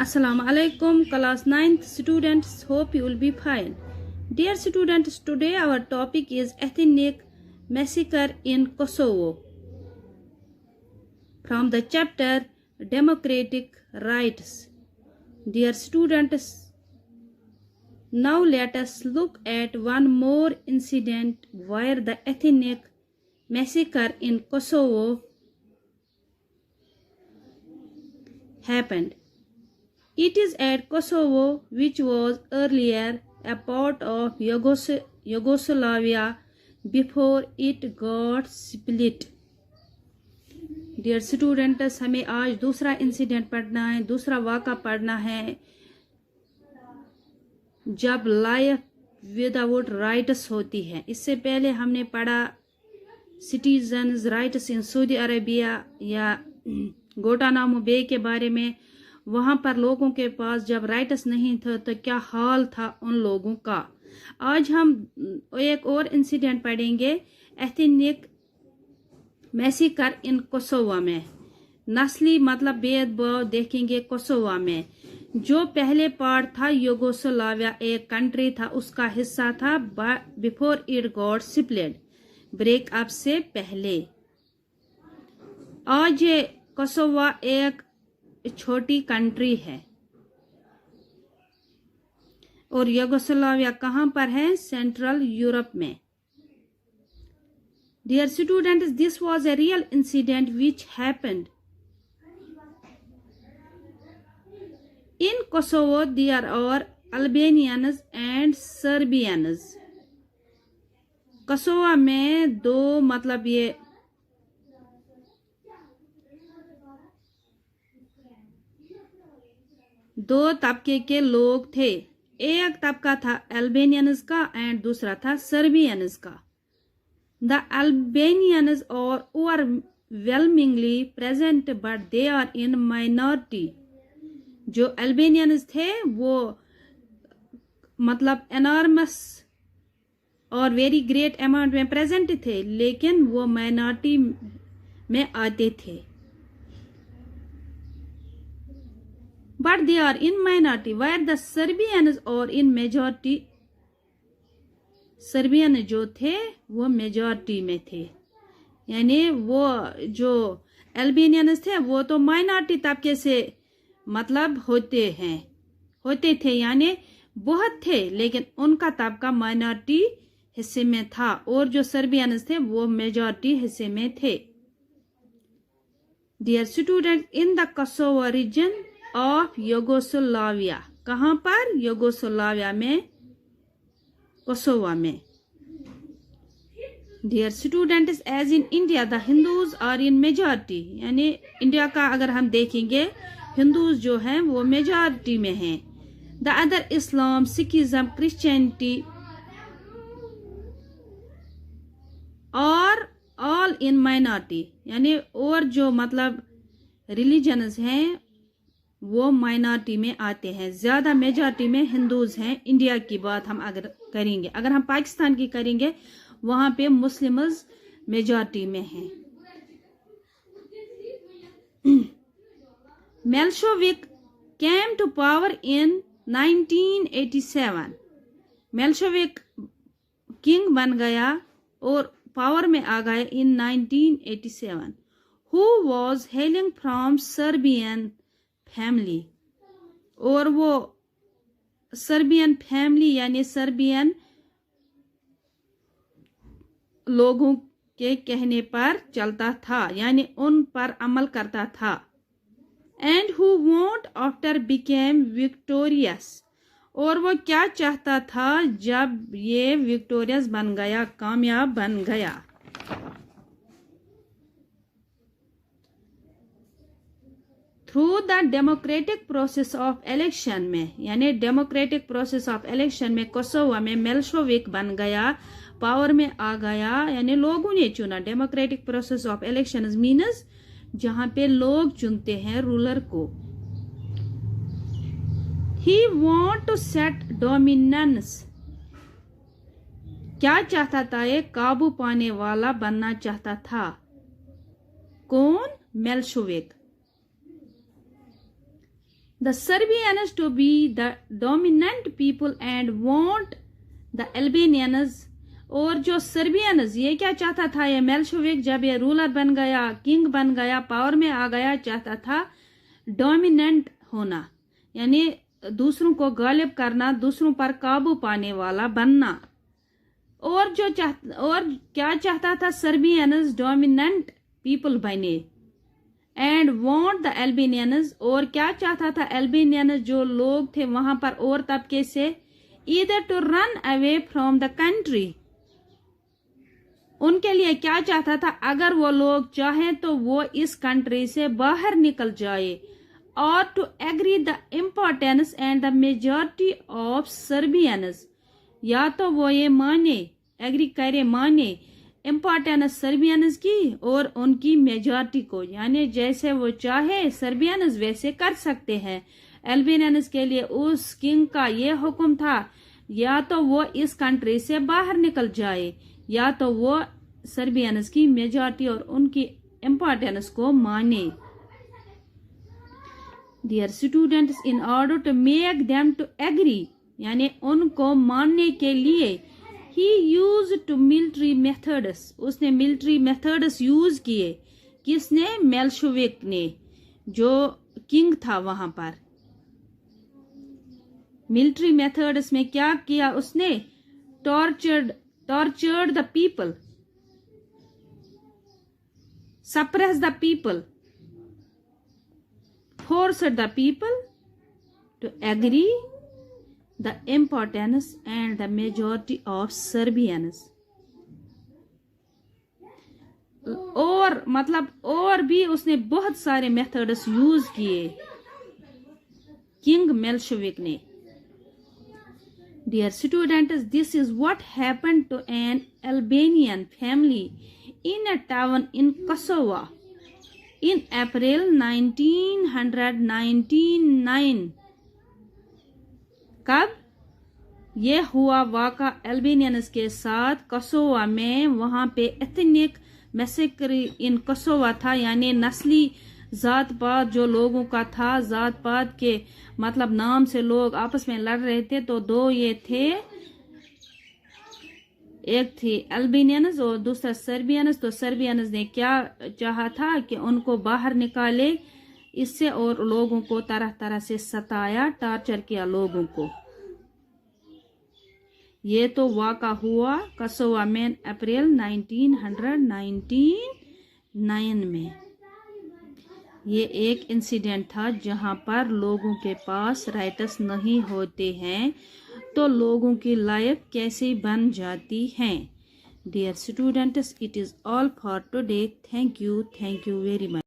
Assalamu alaikum, class 9th students. Hope you will be fine. Dear students, today our topic is ethnic massacre in Kosovo. From the chapter Democratic Rights. Dear students, now let us look at one more incident where the ethnic massacre in Kosovo happened. It is at Kosovo, which was earlier a part of Yugoslavia before it got split. Dear students, हमें आज दूसरा incident पढ़ना है, दूसरा वाक़ा पढ़ना है जब life without rights होती है। इससे पहले हमने पढ़ा citizens rights in Saudi Arabia या गुआंटानामो बे के बारे में। वहां पर लोगों के पास जब राइट्स नहीं था तो क्या हाल था उन लोगों का। आज हम एक और इंसिडेंट पढ़ेंगे एथनिक मैसेकर इन कोसोवो में। नस्ली मतलब भेदभाव देखेंगे कोसोवो में। जो पहले पार्ट था यूगोस्लाविया एक कंट्री था, उसका हिस्सा था before it got split, breakup से पहले। आज ये कोसोवो एक छोटी कंट्री है और यूगोस्लाविया कहां पर है? सेंट्रल यूरोप में। Dear students, this was a real incident which happened in Kosovo. There are Albanians and Serbians. Kosovo में दो मतलब ये दो तबके के लोग थे। एक तबका था अल्बेनियंस का एंड दूसरा था सर्बियंस का। The Albanians are overwhelmingly present but they are in minority. जो अल्बेनियंस थे वो मतलब एनॉर्मस और वेरी ग्रेट अमाउंट में प्रेजेंट थे, लेकिन वो माइनॉरिटी में आते थे। But they are in minority, where the Serbians are in majority. Serbian जो थे वो मेजॉरिटी में थे, यानी वो जो अल्बेनियंस थे वो तो माइनॉरिटी तबके से मतलब होते थे, यानी बहुत थे, लेकिन उनका तबका माइनॉरिटी हिस्से में था और जो सर्बियंस थे वो मेजॉरिटी हिस्से में थे। Dear student, in the Kosovo region of Yugoslavia, कहां पर? यूगोस्लाविया में, कोसोवो में। Dear students, as in India the Hindus are in majority, यानी इंडिया का अगर हम देखेंगे हिंदूज जो हैं वो मेजॉरिटी में हैं। The other Islam, Sikhism, Christianity और ऑल इन माइनॉरिटी, यानी और जो मतलब रिलीजन्स हैं वो माइनॉरिटी में आते हैं। ज्यादा मेजॉरिटी में हिंदूज हैं। इंडिया की बात हम अगर करेंगे, अगर हम पाकिस्तान की करेंगे वहां पे मुस्लिम्स मेजॉरिटी में हैं। Milosevic came to power in 1987। Milosevic king बन गया और पावर में आ गए in 1987। Who was hailing from Serbian family, और वो सर्बियन फैमिली यानी सर्बियन लोगों के कहने पर चलता था, यानी उन पर अमल करता था। And who want after became victorious, और वो क्या चाहता था जब ये विक्टोरियस बन गया, कामयाब बन गया। Through the democratic process of election में, यानी डेमोक्रेटिक प्रोसेस ऑफ इलेक्शन में कोसोवो में मेल्शोविक बन गया, पावर में आ गया, यानी लोगों ने चुना। Democratic process of election means जहां पे लोग चुनते हैं रूलर को। He want to set dominance, क्या चाहता था? एक काबू पाने वाला बनना चाहता था। कौन? मेल्शोविक। the Serbians to be the dominant people and want the Albanians, और जो सर्बियंस ये क्या चाहता था, ये मेल्शोविक जब ये रूलर बन गया, किंग बन गया, पावर में आ गया, चाहता था डोमिनेंट होना, यानी दूसरों को गालिब करना, दूसरों पर काबू पाने वाला बनना। और क्या चाहता था, सर्बियंस डोमिनेंट पीपल बने। एंड वॉन्ट द एल्बेनियंस, और क्या चाहता था एल्बेनियंस जो लोग थे वहां पर और तबके से, either to run away from the country, उनके लिए क्या चाहता था, अगर वो लोग चाहें तो वो इस कंट्री से बाहर निकल जाए, और to agree the importance and the majority of Serbians, या तो वो ये माने, एग्री करे, माने इम्पोर्टेंस सर्बियंस की और उनकी मेजॉरिटी को, यानी जैसे वो चाहे सर्बियंस वैसे कर सकते हैं। एल्बेनियंस के लिए उस किंग का ये हुक्म था, या तो वो इस कंट्री से बाहर निकल जाए, या तो वो सर्बियंस की मेजॉरिटी और उनकी इम्पोर्टेंस को माने। Dear students, in order to make them to agree, यानी उनको मानने के लिए, he used to military methods, उसने मिलिट्री मेथड्स यूज किए। किसने? मेल्शोविक ने, जो किंग था वहां पर। मिलिट्री मेथड्स में क्या किया उसने? Tortured the people, suppress the people, forced the people to agree the importance and the majority of Serbians, और मतलब और भी उसने बहुत सारे मेथड्स यूज किए किंग मेल्शोविक ने। Dear students, this is what happened to an Albanian family in a town in Kosovo in April 1999। कब ये हुआ वाक़ा एल्बेनियंस के साथ कोसोवा में, वहां पे एथनिक मैसेकर इन कोसोवा था, यानी नस्ली जात पात जो लोगों का था, जात पात के मतलब नाम से लोग आपस में लड़ रहे थे। तो दो ये थे, एक थी एल्बेनियंस और दूसरा सर्बियंस। तो सर्बियंस ने क्या चाहा था कि उनको बाहर निकाले इससे, और लोगों को तरह तरह से सताया, टॉर्चर किया लोगों को। ये तो वाक़ा हुआ कोसोवा में अप्रैल 1999 में। ये एक इंसिडेंट था जहां पर लोगों के पास राइट्स नहीं होते हैं तो लोगों की लाइफ कैसे बन जाती है। Dear students, it is all for today. Thank you very much.